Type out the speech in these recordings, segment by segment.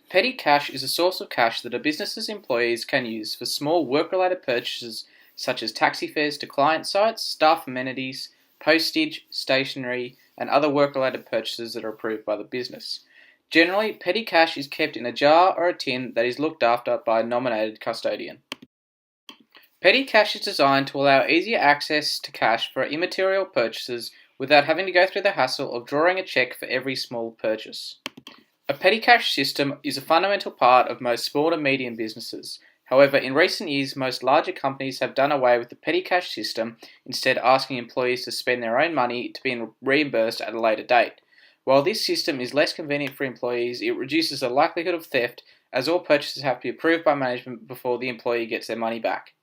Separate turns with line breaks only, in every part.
Petty cash is a source of cash that a business's employees can use for small work-related purchases such as taxi fares to client sites, staff amenities, postage, stationery, and other work-related purchases that are approved by the business. Generally, petty cash is kept in a jar or a tin that is looked after by a nominated custodian. Petty cash is designed to allow easier access to cash for immaterial purchases without having to go through the hassle of drawing a check for every small purchase. A petty cash system is a fundamental part of most small to medium businesses. However, in recent years, most larger companies have done away with the petty cash system, instead asking employees to spend their own money to be reimbursed at a later date. While this system is less convenient for employees, it reduces the likelihood of theft, as all purchases have to be approved by management before the employee gets their money back.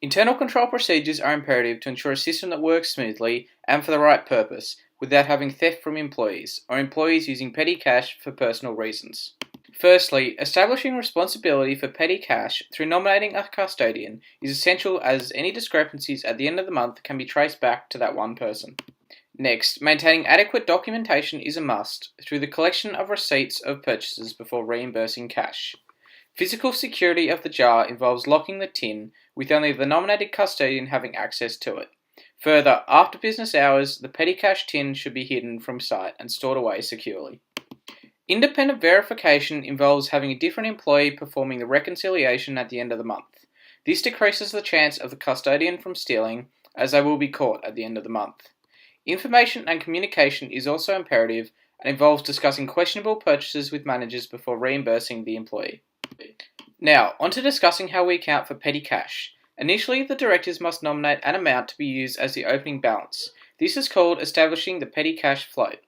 Internal control procedures are imperative to ensure a system that works smoothly and for the right purpose, without having theft from employees, or employees using petty cash for personal reasons. Firstly, establishing responsibility for petty cash through nominating a custodian is essential, as any discrepancies at the end of the month can be traced back to that one person. Next, maintaining adequate documentation is a must through the collection of receipts of purchases before reimbursing cash. Physical security of the jar involves locking the tin, with only the nominated custodian having access to it. Further, after business hours, the petty cash tin should be hidden from sight and stored away securely. Independent verification involves having a different employee performing the reconciliation at the end of the month. This decreases the chance of the custodian from stealing, as they will be caught at the end of the month. Information and communication is also imperative and involves discussing questionable purchases with managers before reimbursing the employee. Now, on to discussing how we account for petty cash. Initially, the directors must nominate an amount to be used as the opening balance. This is called establishing the petty cash float.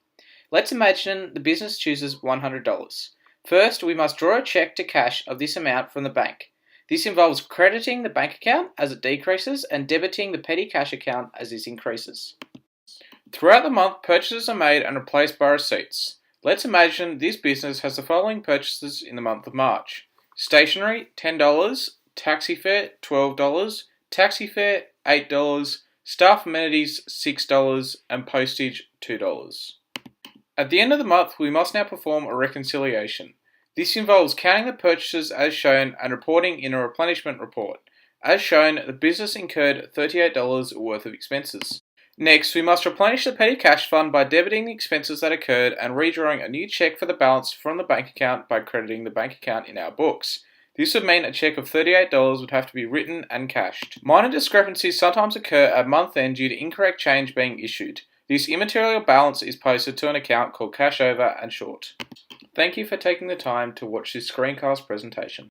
Let's imagine the business chooses $100. First, we must draw a check to cash of this amount from the bank. This involves crediting the bank account as it decreases and debiting the petty cash account as this increases. Throughout the month, purchases are made and replaced by receipts. Let's imagine this business has the following purchases in the month of March. Stationery, $10. Taxi fare, $12. Taxi fare, $8. Staff amenities, $6. And postage, $2. At the end of the month, we must now perform a reconciliation. This involves counting the purchases as shown and reporting in a replenishment report. As shown, the business incurred $38 worth of expenses. Next, we must replenish the petty cash fund by debiting the expenses that occurred and redrawing a new check for the balance from the bank account by crediting the bank account in our books. This would mean a check of $38 would have to be written and cashed. Minor discrepancies sometimes occur at month end due to incorrect change being issued. This immaterial balance is posted to an account called cash over and short. Thank you for taking the time to watch this screencast presentation.